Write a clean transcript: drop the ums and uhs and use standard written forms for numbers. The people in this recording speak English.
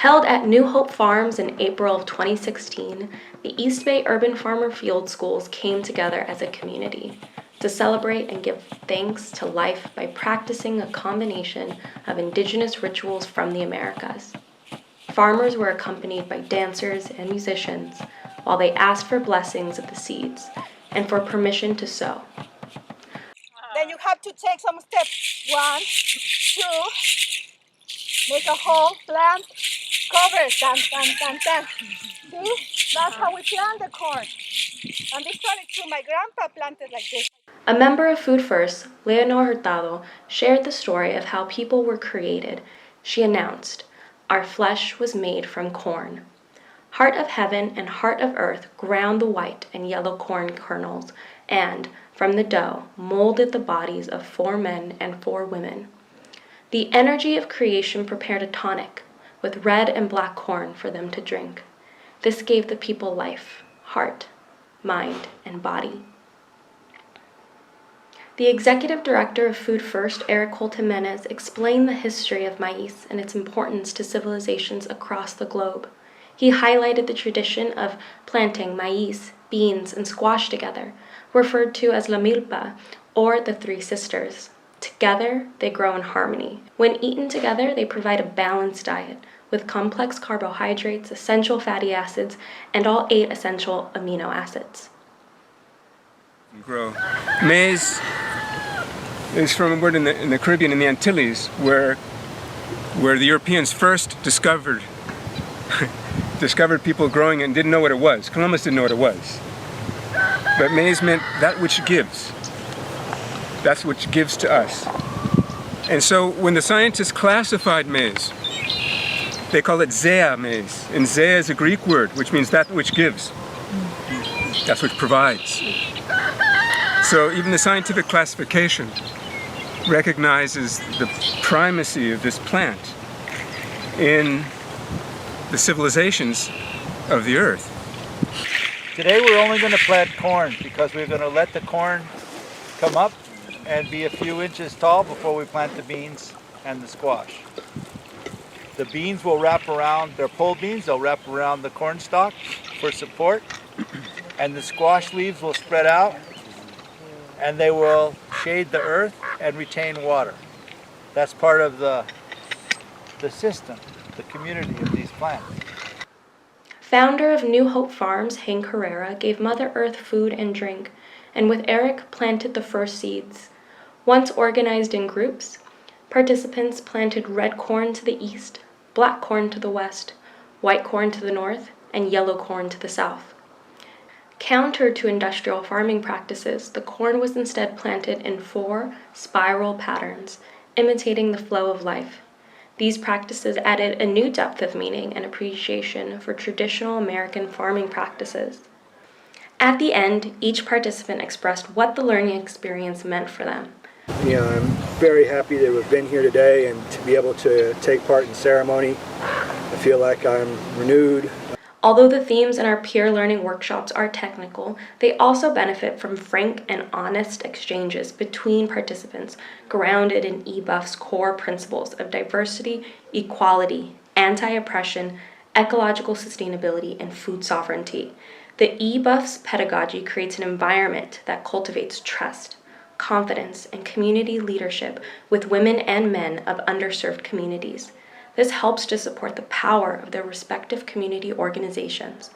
Held at New Hope Farms in April of 2016, the East Bay Urban Farmer Field Schools came together as a community to celebrate and give thanks to life by practicing a combination of indigenous rituals from the Americas. Farmers were accompanied by dancers and musicians while they asked for blessings of the seeds and for permission to sow. Then you have to take some steps. 1, 2, make a hole, plant, cover, dun, dun, dun, dun. See? That's how we plant the corn. And this one is true. My grandpa planted like this. A member of Food First, Leonor Hurtado, shared the story of how people were created. She announced, "Our flesh was made from corn." Heart of Heaven and Heart of Earth ground the white and yellow corn kernels and, from the dough, molded the bodies of 4 men and 4 women. The energy of creation prepared a tonic with red and black corn for them to drink. This gave the people life, heart, mind, and body. The executive director of Food First, Holt-Giménez, explained the history of maize and its importance to civilizations across the globe. He highlighted the tradition of planting maize, beans, and squash together, referred to as la milpa, or the 3 sisters. Together, they grow in harmony. When eaten together, they provide a balanced diet with complex carbohydrates, essential fatty acids, and all 8 essential amino acids. Grow. Maize is from a word in the Caribbean, in the Antilles, where the Europeans first discovered people growing it and didn't know what it was. Columbus didn't know what it was. But maize meant that which gives. That's what gives to us. And so when the scientists classified maize, they call it zea maize. And zea is a Greek word, which means that which gives. That's what provides. So even the scientific classification recognizes the primacy of this plant in the civilizations of the earth. Today we're only going to plant corn because we're going to let the corn come up and be a few inches tall before we plant the beans and the squash. The beans will wrap around, they're pole beans, they'll wrap around the corn stalk for support, and the squash leaves will spread out and they will shade the earth and retain water. That's part of the system, the community of these plants. Founder of New Hope Farms, Hank Herrera, gave Mother Earth food and drink, and with Eric planted the first seeds. Once organized in groups, participants planted red corn to the east, black corn to the west, white corn to the north, and yellow corn to the south. Counter to industrial farming practices, the corn was instead planted in 4 spiral patterns, imitating the flow of life. These practices added a new depth of meaning and appreciation for traditional American farming practices. At the end, each participant expressed what the learning experience meant for them. I'm very happy that we've been here today and to be able to take part in ceremony. I feel like I'm renewed. Although the themes in our peer learning workshops are technical, they also benefit from frank and honest exchanges between participants, grounded in EBUFFS' core principles of diversity, equality, anti-oppression, ecological sustainability, and food sovereignty. The EBUFFS pedagogy creates an environment that cultivates trust, confidence, and community leadership with women and men of underserved communities. This helps to support the power of their respective community organizations.